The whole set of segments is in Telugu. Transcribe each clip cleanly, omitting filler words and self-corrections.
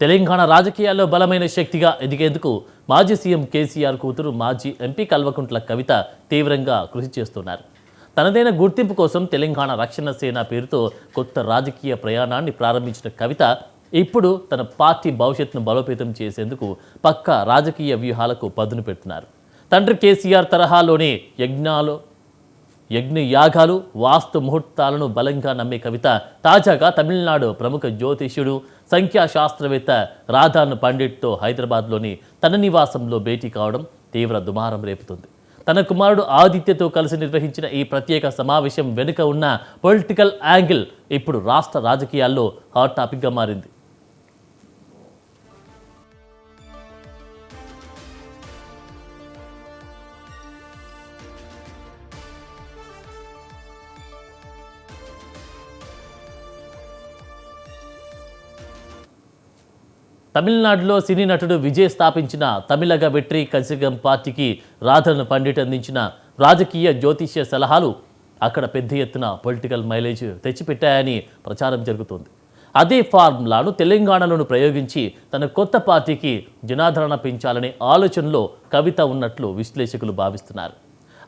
తెలంగాణ రాజకీయాల్లో బలమైన శక్తిగా ఎదిగేందుకు మాజీ సీఎం కేసీఆర్ కూతురు మాజీ ఎంపీ కల్వకుంట్ల కవిత తీవ్రంగా కృషి చేస్తున్నారు. తనదైన గుర్తింపు కోసం తెలంగాణ రక్షణ సేన పేరుతో కొత్త రాజకీయ ప్రయాణాన్ని ప్రారంభించిన కవిత ఇప్పుడు తన పార్టీ భవిష్యత్తును బలోపేతం చేసేందుకు పక్కా రాజకీయ వ్యూహాలకు పదును పెడుతున్నారు. తండ్రి కేసీఆర్ తరహాలోనే యజ్ఞయాగాలు వాస్తు ముహూర్తాలను బలంగా నమ్మే కవిత తాజాగా తమిళనాడు ప్రముఖ జ్యోతిష్యుడు సంఖ్యాశాస్త్రవేత్త రాధాన్ పండిట్తో హైదరాబాద్లోని తన నివాసంలో భేటీ కావడం తీవ్ర దుమారం రేపుతుంది. తన కుమారుడు ఆదిత్యతో కలిసి నిర్వహించిన ఈ ప్రత్యేక సమావేశం వెనుక ఉన్న పొలిటికల్ యాంగిల్ ఇప్పుడు రాష్ట్ర రాజకీయాల్లో హాట్ టాపిక్గా మారింది. తమిళనాడులో సినీ నటుడు విజయ్ స్థాపించిన తమిళగ వెట్రి కజగం పార్టీకి రాధన్ పండిట్ అందించిన రాజకీయ జ్యోతిష్య సలహాలు అక్కడ పెద్ద ఎత్తున పొలిటికల్ మైలేజ్ తెచ్చిపెట్టాయని ప్రచారం జరుగుతోంది. అదే ఫార్ములాను తెలంగాణలోనూ ప్రయోగించి తన కొత్త పార్టీకి జనాదరణ పెంచాలనే ఆలోచనలో కవిత ఉన్నట్లు విశ్లేషకులు భావిస్తున్నారు.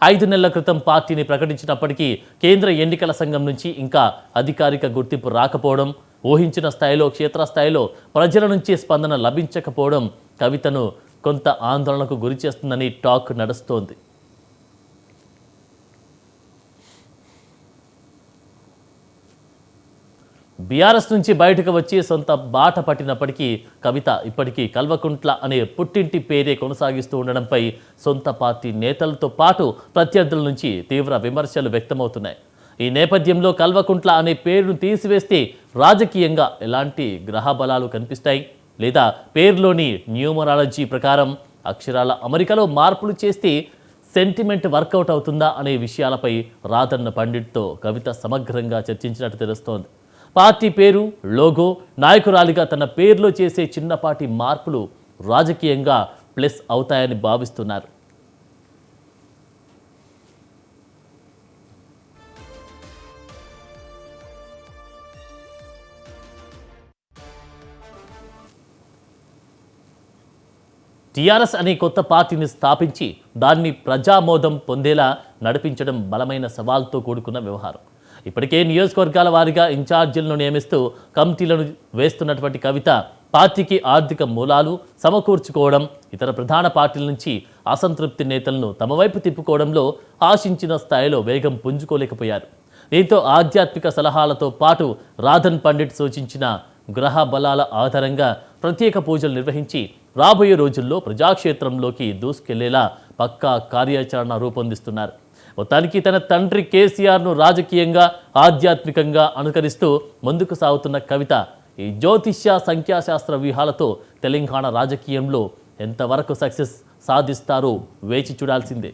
5 నెలల క్రితం పార్టీని ప్రకటించినప్పటికీ కేంద్ర ఎన్నికల సంఘం నుంచి ఇంకా అధికారిక గుర్తింపు రాకపోవడం, ఊహించిన స్థాయిలో క్షేత్రస్థాయిలో ప్రజల నుంచి స్పందన లభించకపోవడం కవితను కొంత ఆందోళనకు గురి చేస్తుందని టాక్ నడుస్తోంది. బీఆర్ఎస్ నుంచి బయటకు వచ్చి సొంత బాట పట్టినప్పటికీ కవిత ఇప్పటికీ కల్వకుంట్ల అనే పుట్టింటి పేరే కొనసాగిస్తూ ఉండడంపై సొంత పార్టీ నేతలతో పాటు ప్రత్యర్థుల నుంచి తీవ్ర విమర్శలు వ్యక్తమవుతున్నాయి. ఈ నేపథ్యంలో కల్వకుంట్ల అనే పేరును తీసివేస్తే రాజకీయంగా ఎలాంటి గ్రహ బలాలు కనిపిస్తాయి, లేదా పేరులోని న్యూమరాలజీ ప్రకారం అక్షరాల అమరికలో మార్పులు చేస్తే సెంటిమెంట్ వర్కౌట్ అవుతుందా అనే విషయాలపై రాధన్ పండిట్తో కవిత సమగ్రంగా చర్చించినట్టు తెలుస్తోంది. పార్టీ పేరు, లోగో, నాయకురాలిగా తన పేరులో చేసే చిన్నపాటి మార్పులు రాజకీయంగా ప్లస్ అవుతాయని భావిస్తున్నారు. టీఆర్ఎస్ అనే కొత్త పార్టీని స్థాపించి దాన్ని ప్రజామోదం పొందేలా నడిపించడం బలమైన సవాల్తో కూడుకున్న వ్యవహారం. ఇప్పటికే నియోజకవర్గాల వారీగా ఇన్ఛార్జీలను నియమిస్తూ కమిటీలను వేస్తున్నటువంటి కవిత పార్టీకి ఆర్థిక మూలాలు సమకూర్చుకోవడం, ఇతర ప్రధాన పార్టీల నుంచి అసంతృప్తి నేతలను తమ వైపు తిప్పుకోవడంలో ఆశించిన స్థాయిలో వేగం పుంజుకోలేకపోయారు. దీంతో ఆధ్యాత్మిక సలహాలతో పాటు రాధన్ పండిట్ సూచించిన గ్రహ బలాల ఆధారంగా ప్రత్యేక పూజలు నిర్వహించి రాబోయే రోజుల్లో ప్రజాక్షేత్రంలోకి దూసుకెళ్లేలా పక్కా కార్యాచరణ రూపొందిస్తున్నారు. మొత్తానికి తన తండ్రి కేసీఆర్ను రాజకీయంగా ఆధ్యాత్మికంగా అనుకరిస్తూ ముందుకు సాగుతున్న కవిత ఈ జ్యోతిష్య సంఖ్యాశాస్త్ర వ్యూహాలతో తెలంగాణ రాజకీయంలో ఎంతవరకు సక్సెస్ సాధిస్తారో వేచి చూడాల్సిందే.